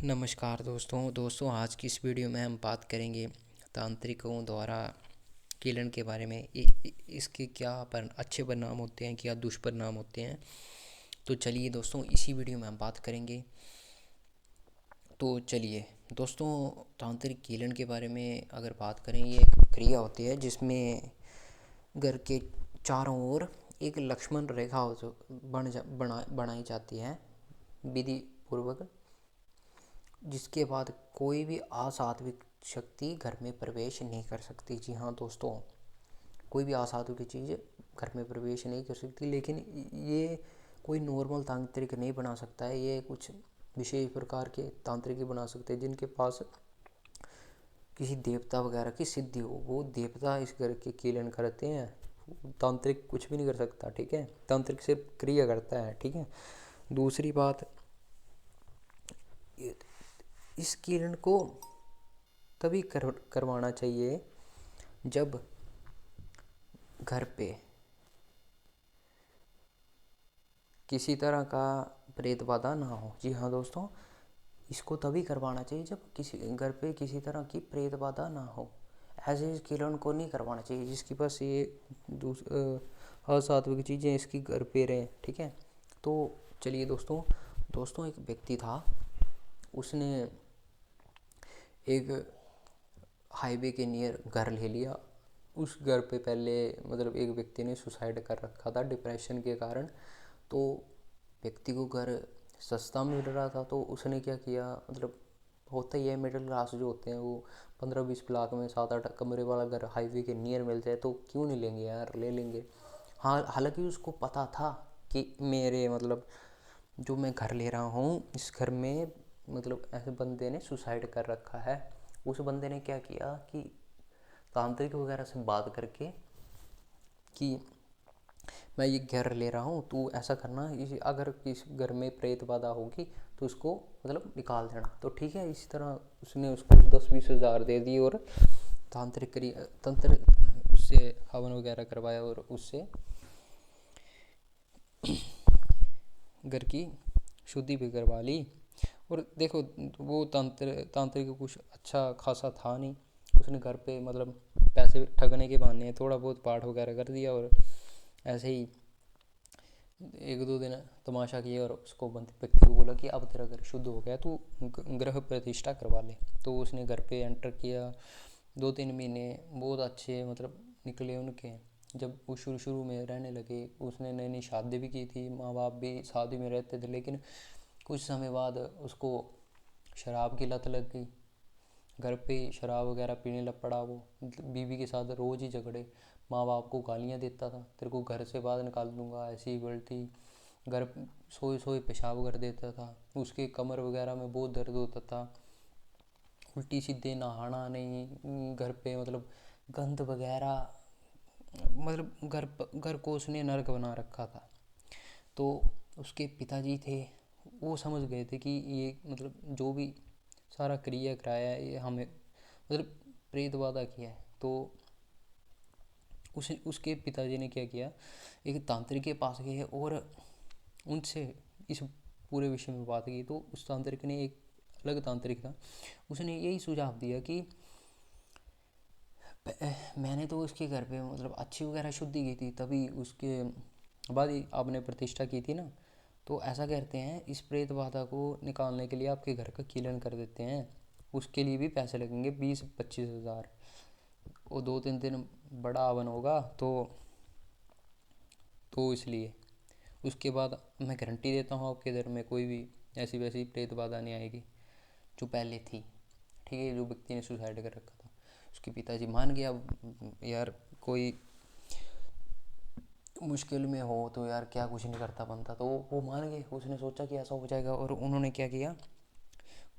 नमस्कार दोस्तों आज की इस वीडियो में हम बात करेंगे तांत्रिकों द्वारा कीलन के बारे में। इसके क्या अच्छे परिणाम होते हैं, क्या दुष्परिणाम होते हैं। तो चलिए दोस्तों, इसी वीडियो में हम बात करेंगे। तो चलिए दोस्तों, तांत्रिक कीलन के बारे में अगर बात करें, ये एक क्रिया होती है जिसमें घर के चारों ओर एक लक्ष्मण रेखा बनाई जाती है विधि पूर्वक, जिसके बाद कोई भी असात्विक शक्ति घर में प्रवेश नहीं कर सकती। जी हाँ दोस्तों, कोई भी असात्विक चीज़ घर में प्रवेश नहीं कर सकती। लेकिन ये कोई नॉर्मल तांत्रिक नहीं बना सकता है, ये कुछ विशेष प्रकार के तांत्रिक ही बना सकते हैं जिनके पास किसी देवता वगैरह की सिद्धि हो। वो देवता इस घर के कीलन करते हैं, तांत्रिक कुछ भी नहीं कर सकता। ठीक है, तांत्रिक सिर्फ क्रिया करता है। ठीक है, दूसरी बात, इस किरण को तभी करवाना चाहिए जब घर पे किसी तरह का प्रेत बाधा ना हो। जी हाँ दोस्तों, इसको तभी करवाना चाहिए जब किसी घर पे किसी तरह की प्रेत बाधा ना हो। ऐसे इस किरण को नहीं करवाना चाहिए जिसके पास ये असात्विक चीज़ें इसकी घर पे रहें। ठीक है, तो चलिए दोस्तों एक व्यक्ति था, उसने एक हाईवे के नियर घर ले लिया। उस घर पे पहले एक व्यक्ति ने सुसाइड कर रखा था डिप्रेशन के कारण। तो व्यक्ति को घर सस्ता मिल रहा था, तो उसने क्या किया, होता ही है, मिडिल क्लास जो होते हैं वो 15-20 लाख में 7-8 कमरे वाला घर हाईवे के नियर मिल जाए तो क्यों नहीं लेंगे यार, ले लेंगे। हाँ, हालांकि उसको पता था कि मेरे जो मैं घर ले रहा हूँ, इस घर में ऐसे बंदे ने सुसाइड कर रखा है। उस बंदे ने क्या किया कि तांत्रिक वगैरह से बात करके कि मैं ये घर ले रहा हूँ, तू ऐसा करना, अगर इस घर में प्रेत बाधा होगी तो उसको निकाल देना। तो ठीक है, इसी तरह उसने उसको 10-20 हज़ार दे दी और तंत्र उससे हवन वगैरह करवाया और उससे घर की शुद्धि भी करवा ली। और देखो, वो तांत्रिक कुछ अच्छा खासा था नहीं। उसने घर पे पैसे ठगने के बहाने थोड़ा बहुत पाठ वगैरह कर दिया और ऐसे ही 1-2 दिन तमाशा किया और उसको व्यक्ति को बोला कि अब तेरा घर शुद्ध हो गया, तू गृह प्रतिष्ठा करवा ले। तो उसने घर पे एंटर किया। 2-3 महीने बहुत अच्छे निकले उनके। जब वो शुरू में रहने लगे, उसने नई नई शादी भी की थी, माँ बाप भी शादी में रहते थे। लेकिन कुछ समय बाद उसको शराब की लत लग गई। घर पे शराब वगैरह पीने लग पड़ा। वो बीवी के साथ रोज़ ही झगड़े, माँ बाप को गालियाँ देता था, तेरे को घर से बाहर निकाल दूंगा, ऐसी गलती। घर सोए सोए पेशाब कर देता था। उसके कमर वगैरह में बहुत दर्द होता था। उल्टी सीधे नहाना नहीं, घर पे गंद वगैरह, घर को उसने नर्क बना रखा था। तो उसके पिताजी थे, वो समझ गए थे कि ये जो भी सारा क्रिया कराया है, ये हमें प्रेत बाधा किया है। तो उसके पिताजी ने क्या किया, एक तांत्रिक के पास गए और उनसे इस पूरे विषय में बात की। तो उस तांत्रिक ने, एक अलग तांत्रिक था, उसने यही सुझाव दिया कि मैंने तो उसके घर पे अच्छी वगैरह शुद्धि की थी, तभी उसके बाद ही आपने प्रतिष्ठा की थी ना। तो ऐसा करते हैं, इस प्रेत बाधा को निकालने के लिए आपके घर का कीलन कर देते हैं। उसके लिए भी पैसे लगेंगे 20-25 हज़ार। वो 2-3 दिन बड़ा हवन होगा, तो इसलिए उसके बाद मैं गारंटी देता हूँ आपके घर में कोई भी ऐसी वैसी प्रेत बाधा नहीं आएगी जो पहले थी। ठीक है, जो व्यक्ति ने सुसाइड कर रखा था। उसके पिताजी मान गया। यार, कोई मुश्किल में हो तो यार क्या कुछ नहीं करता बनता, तो वो मान गए। उसने सोचा कि ऐसा हो जाएगा और उन्होंने क्या किया,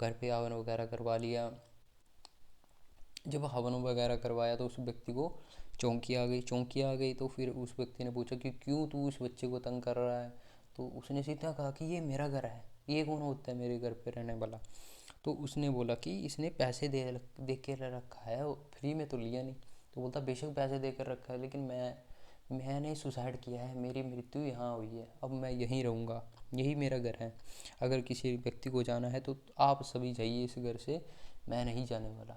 घर पे हवन वगैरह करवा लिया। जब हवन वगैरह करवाया तो उस व्यक्ति को चौंकी आ गई। तो फिर उस व्यक्ति ने पूछा कि क्यों तू उस बच्चे को तंग कर रहा है। तो उसने सीधा कहा कि ये मेरा घर है, ये कौन होता है मेरे घर पे रहने वाला। तो उसने बोला कि इसने पैसे दे के रखा है, फ्री में तो लिया नहीं। तो बोलता बेशक पैसे दे कर रखा है, लेकिन मैंने सुसाइड किया है, मेरी मृत्यु यहाँ हुई है, अब मैं यहीं रहूँगा, यही मेरा घर है, अगर किसी व्यक्ति को जाना है तो आप सभी जाइए इस घर से, मैं नहीं जाने वाला।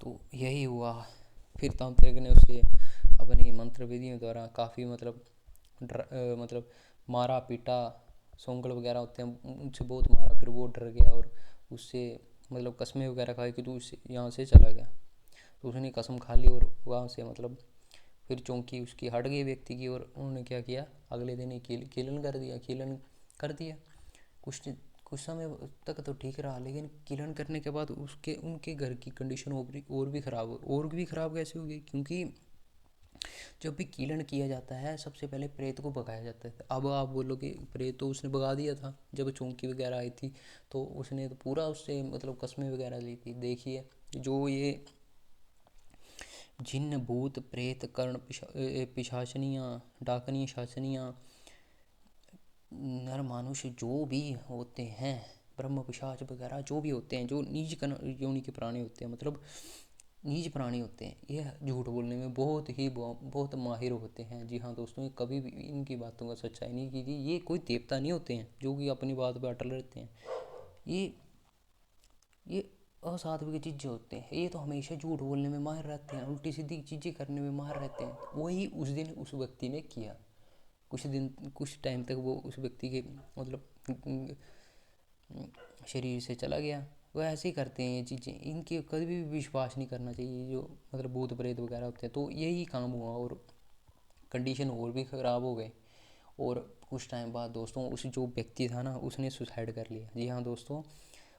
तो यही हुआ। फिर तांत्रिक ने उसे अपनी मंत्र विधियों द्वारा काफ़ी मतलब मारा पीटा, सोंगल वगैरह होते हैं उनसे बहुत मारा, फिर वो डर गया और उससे मतलब कस्में वगैरह खाई कि तू यहाँ से चला गया। तो उसने कसम खा ली और वहाँ से मतलब फिर चौंकी उसकी हट गई व्यक्ति की, और उन्होंने क्या किया, अगले दिन ही कीलन कर दिया। कुछ कुछ समय तक तो ठीक रहा, लेकिन कीलन करने के बाद उसके उनके घर की कंडीशन और भी ख़राब, और भी ख़राब कैसे हो गई, क्योंकि जब भी कीलन किया जाता है सबसे पहले प्रेत को भगाया जाता है। अब आप बोलोगे प्रेत तो उसने भगा दिया था जब चौंकी वगैरह आई थी, तो उसने तो पूरा उससे मतलब कस्में वगैरह ली थी। देखिए जो ये जिन्न भूत प्रेत कर्ण पिशाचनियाँ डाकनी शाचनियाँ नर मानुष जो भी होते हैं, ब्रह्म पिशाच वगैरह जो भी होते हैं, जो नीच योनि के प्राणी होते हैं, मतलब नीच प्राणी होते हैं, ये झूठ बोलने में बहुत माहिर होते हैं। जी हाँ दोस्तों, ये कभी भी इनकी बातों का सच्चाई नहीं कीजिए। ये कोई देवता नहीं होते हैं जो कि अपनी बात पर अटल रहते हैं। ये असाधु की चीज़ें होते हैं, ये तो हमेशा झूठ बोलने में माहिर रहते हैं, उल्टी सीधी चीज़ें करने में माहिर रहते हैं। वही उस दिन उस व्यक्ति ने किया। कुछ टाइम तक वो उस व्यक्ति के मतलब शरीर से चला गया। वो ऐसे ही करते हैं ये चीज़ें, इनके कभी भी विश्वास नहीं करना चाहिए जो मतलब भूत प्रेत वगैरह होते हैं। तो यही काम हुआ और कंडीशन और भी ख़राब हो गए। और कुछ टाइम बाद दोस्तों उस जो व्यक्ति था ना, उसने सुसाइड कर लिया। जी हाँ दोस्तों,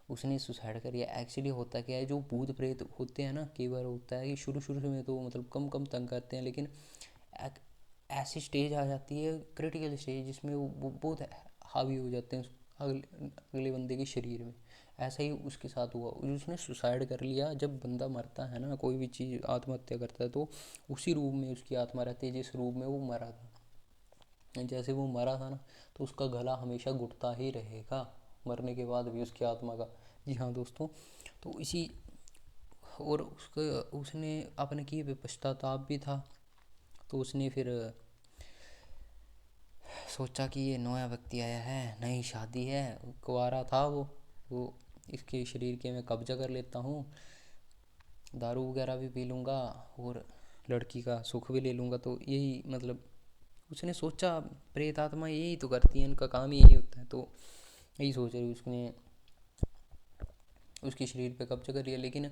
उसने सुसाइड कर लिया। एक्चुअली होता क्या है, जो भूत प्रेत होते हैं ना, कई बार होता है कि शुरू शुरू में तो मतलब कम कम तंग करते हैं, लेकिन एक ऐसी स्टेज आ जाती है, क्रिटिकल स्टेज, जिसमें वो बहुत हावी हो जाते हैं अगले बंदे के शरीर में। ऐसा ही उसके साथ हुआ, उसने सुसाइड कर लिया। जब बंदा मरता है ना, कोई भी चीज़ आत्महत्या करता है, तो उसी रूप में उसकी आत्मा रहती है जिस रूप में वो मरा था। जैसे वो मरा था ना, तो उसका गला हमेशा घुटता ही रहेगा मरने के बाद भी उसकी आत्मा का। जी हाँ दोस्तों, तो इसी और उसने अपने किए पे पश्चाताप भी था। तो उसने फिर सोचा कि ये नया व्यक्ति आया है, नई शादी है, कुंवारा था वो इसके शरीर के मैं कब्जा कर लेता हूँ, दारू वगैरह भी पी लूँगा और लड़की का सुख भी ले लूँगा। तो यही मतलब उसने सोचा, प्रेत आत्मा यही तो करती है, इनका काम ही यही होता है। तो यही सोच रही उसने उसके शरीर पे कब्जा कर लिया। लेकिन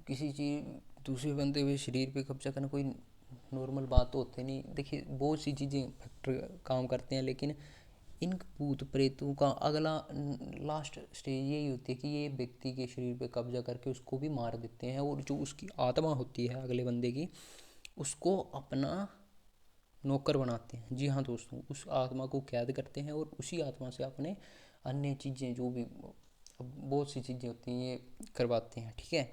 किसी चीज़ दूसरे बंदे हुए शरीर पे कब्जा करना कोई नॉर्मल बात तो होती नहीं। देखिए बहुत सी चीज़ें फैक्टर काम करते हैं, लेकिन इन भूत प्रेतों का अगला लास्ट स्टेज यही होती है कि ये व्यक्ति के शरीर पे कब्जा करके उसको भी मार देते हैं, और जो उसकी आत्मा होती है अगले बंदे की, उसको अपना नौकर बनाते हैं। जी हाँ दोस्तों, उस आत्मा को कैद करते हैं और उसी आत्मा से अपने अन्य चीज़ें जो भी बहुत सी चीज़ें होती हैं ये करवाते हैं। ठीक है,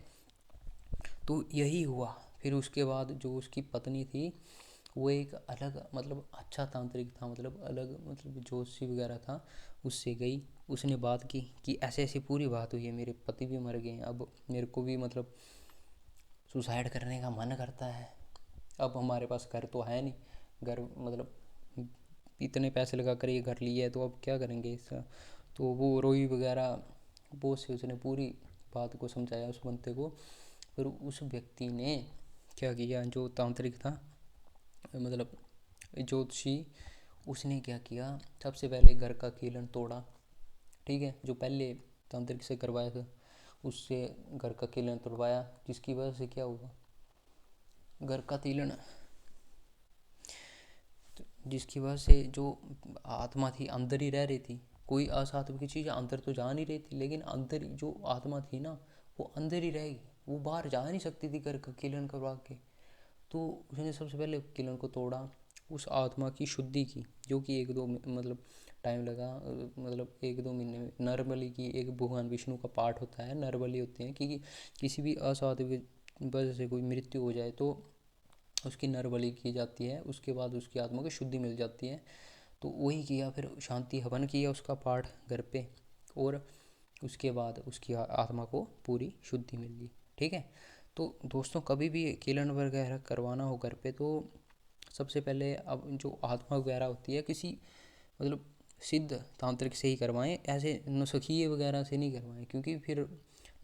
तो यही हुआ। फिर उसके बाद जो उसकी पत्नी थी, वो एक अलग मतलब अच्छा तांत्रिक था, मतलब अलग मतलब जोशी वगैरह था, उससे गई। उसने बात की कि ऐसे ऐसी पूरी बात हुई है, मेरे पति भी मर गए, अब मेरे को भी मतलब सुसाइड करने का मन करता है। अब हमारे पास घर तो है नहीं, घर मतलब इतने पैसे लगा कर ये घर लिया है, तो अब क्या करेंगे इसका। तो वो रोई वगैरह बहुत से उसने पूरी बात को समझाया उस बंदे को। फिर उस व्यक्ति ने क्या किया, जो तांत्रिक था मतलब ज्योतिषी, उसने क्या किया, सबसे पहले घर का कीलन तोड़ा। ठीक है, जो पहले तांत्रिक से करवाया था उससे घर का कीलन तोड़वाया, जिसकी वजह से क्या हुआ, घर का कीलन जिसकी वजह से जो आत्मा थी अंदर ही रह रही थी, कोई असात्विक की चीज़ अंदर तो जा नहीं रही थी, लेकिन अंदर जो आत्मा थी ना, वो अंदर ही रहेगी, वो बाहर जा नहीं सकती थी घर का कीलन करवा के। तो उसने सबसे पहले कीलन को तोड़ा, उस आत्मा की शुद्धि की, जो कि एक दो मतलब टाइम लगा, मतलब एक दो महीने में। नरबलि की एक भगवान विष्णु का पाठ होता है, नरबलि होते हैं कि किसी भी असाध्य वजह से कोई मृत्यु हो जाए तो उसकी नरबलि की जाती है, उसके बाद उसकी आत्मा को शुद्धि मिल जाती है। तो वही किया, फिर शांति हवन किया उसका पाठ घर पे, और उसके बाद उसकी आत्मा को पूरी शुद्धि मिल गई। ठीक है, तो दोस्तों कभी भी कीलन वगैरह करवाना हो घर पे, तो सबसे पहले अब जो आत्मा वगैरह होती है किसी मतलब सिद्ध तांत्रिक से ही करवाएं, ऐसे नुस्खिए वगैरह से नहीं करवाएं, क्योंकि फिर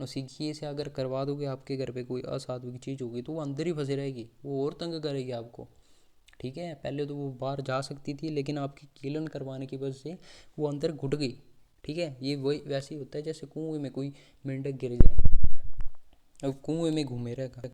नुस्खिए से अगर करवा दोगे आपके घर पे कोई असाधु चीज़ होगी तो वो अंदर ही फंसी रहेगी, वो और तंग करेगी आपको। ठीक है, पहले तो वो बाहर जा सकती थी लेकिन आपकी कीलन करवाने की वजह से वो अंदर घुट गई। ठीक है, ये वही वैसे ही होता है जैसे कुएं में कोई मेंढक गिर जाए, अब कुएं में घूमे रहेगा।